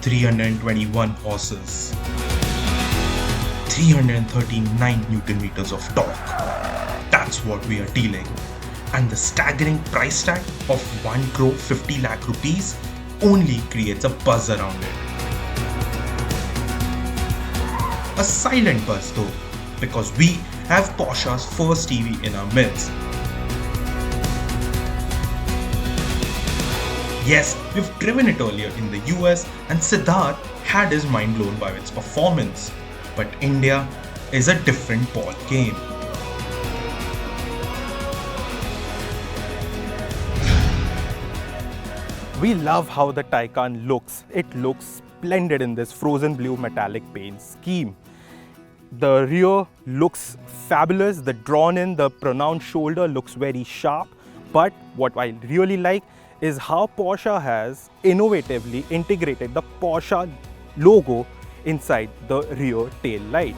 321 horses, 339 Newton meters of torque. That's what we are dealing. And the staggering price tag of 1 crore 50 lakh rupees only creates a buzz around it. A silent buzz though, because we have Porsche's first EV in our midst. Yes, we've driven it earlier in the US and Siddharth had his mind blown by its performance. But India is a different ball game. We love how the Taycan looks. It looks splendid in this frozen blue metallic paint scheme. The rear looks fabulous. The drawn in, the pronounced shoulder looks very sharp. But what I really like is how Porsche has innovatively integrated the Porsche logo inside the rear tail light.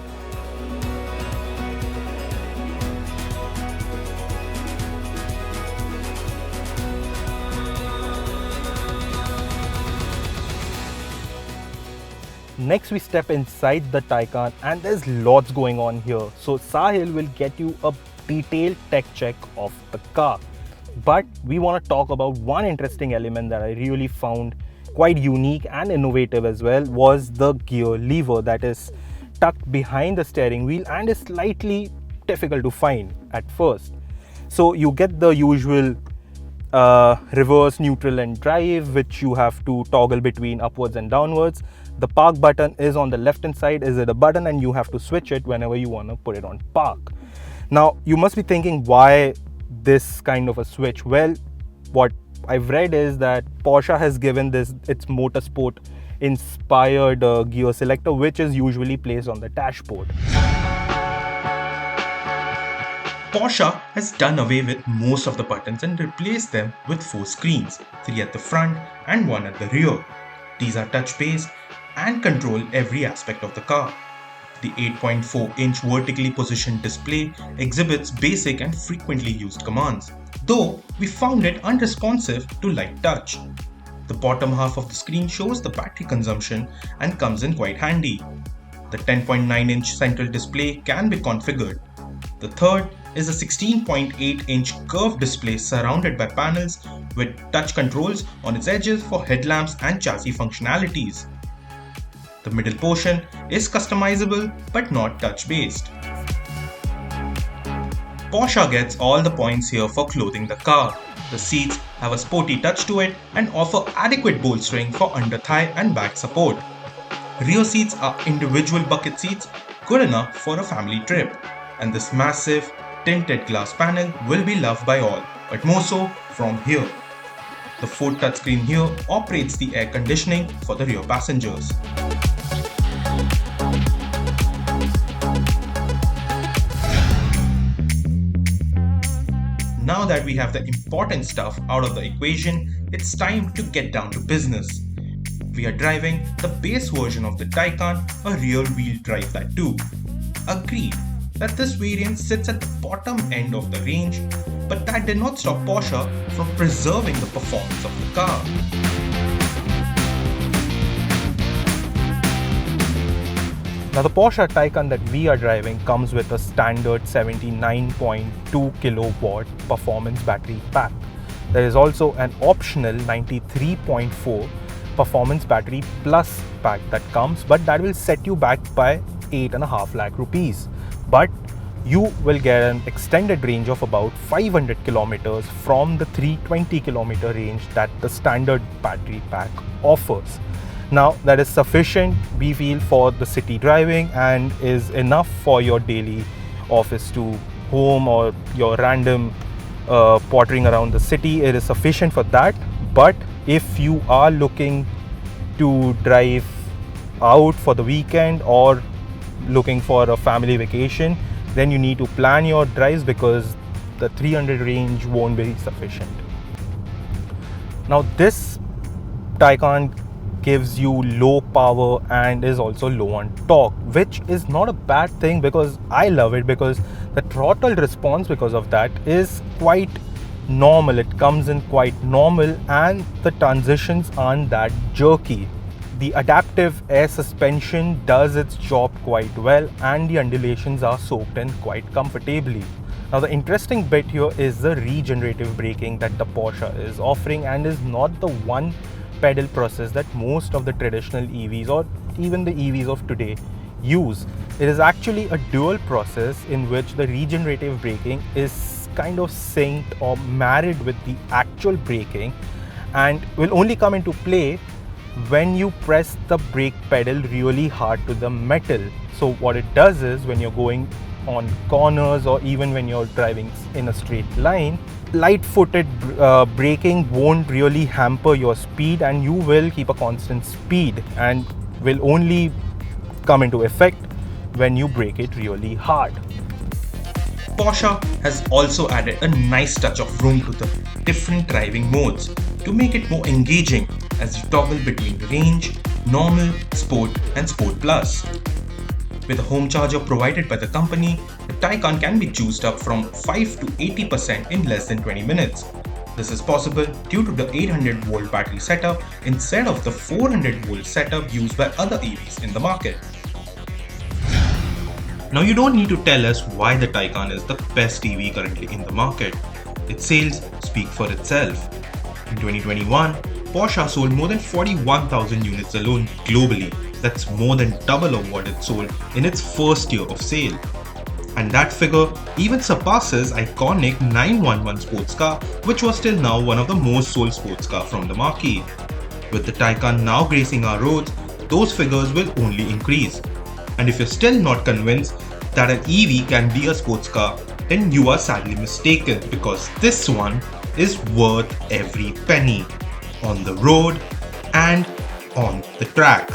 Next we step inside the Taycan and there's lots going on here. So Sahil will get you a detailed tech check of the car. But we want to talk about one interesting element that I really found quite unique and innovative as well, was the gear lever that is tucked behind the steering wheel and is slightly difficult to find at first. So you get the usual reverse, neutral and drive, which you have to toggle between upwards and downwards. The park button is on the left hand side. Is it a button and you have to switch it whenever you want to put it on park. Now you must be thinking, why this kind of a switch? Well, what I've read is that Porsche has given this its motorsport inspired gear selector, which is usually placed on the dashboard. Porsche has done away with most of the buttons and replaced them with 4 screens, 3 at the front and 1 at the rear. These are touch-based and control every aspect of the car. The 8.4-inch vertically positioned display exhibits basic and frequently used commands, though we found it unresponsive to light touch. The bottom half of the screen shows the battery consumption and comes in quite handy. The 10.9-inch central display can be configured. The third is a 16.8-inch curved display surrounded by panels with touch controls on its edges for headlamps and chassis functionalities. The middle portion is customizable but not touch-based. Porsche gets all the points here for clothing the car. The seats have a sporty touch to it and offer adequate bolstering for under-thigh and back support. Rear seats are individual bucket seats, good enough for a family trip. And this massive tinted glass panel will be loved by all, but more so from here. The Ford touchscreen here operates the air conditioning for the rear passengers. Now that we have the important stuff out of the equation, it's time to get down to business. We are driving the base version of the Taycan, a rear-wheel drive that too. Agreed that this variant sits at the bottom end of the range, but that did not stop Porsche from preserving the performance of the car. Now the Porsche Taycan that we are driving comes with a standard 79.2 kilowatt performance battery pack. There is also an optional 93.4 performance battery plus pack that comes, but that will set you back by 8.5 lakh rupees. But you will get an extended range of about 500 kilometers from the 320 kilometer range that the standard battery pack offers. Now that is sufficient, we feel, for the city driving and is enough for your daily office to home or your random pottering around the city. It is sufficient for that. But if you are looking to drive out for the weekend or looking for a family vacation, then you need to plan your drives because the 300 range won't be sufficient. Now this Taycan gives you low power and is also low on torque, which is not a bad thing because I love it, because the throttle response because of that is quite normal. It comes in quite normal and the transitions aren't that jerky. The adaptive air suspension does its job quite well, and the undulations are soaked in quite comfortably. Now the interesting bit here is the regenerative braking that the Porsche is offering, and is not the one pedal process that most of the traditional EVs or even the EVs of today use. It is actually a dual process in which the regenerative braking is kind of synced or married with the actual braking, and will only come into play when you press the brake pedal really hard to the metal. So what it does is, when you're going on corners or even when you're driving in a straight line, light-footed braking won't really hamper your speed, and you will keep a constant speed, and will only come into effect when you brake it really hard. Porsche has also added a nice touch of room to the different driving modes to make it more engaging as you toggle between range, normal, sport and sport plus. With a home charger provided by the company, the Taycan can be juiced up from 5 to 80% in less than 20 minutes. This is possible due to the 800 volt battery setup instead of the 400 volt setup used by other EVs in the market. Now you don't need to tell us why the Taycan is the best EV currently in the market. Its sales speak for itself. In 2021, Porsche sold more than 41,000 units alone globally. That's more than double of what it sold in its first year of sale. And that figure even surpasses iconic 911 sports car, which was till now one of the most sold sports car from the marquee. With the Taycan now gracing our roads, those figures will only increase. And if you're still not convinced that an EV can be a sports car, then you are sadly mistaken, because this one is worth every penny on the road and on the track.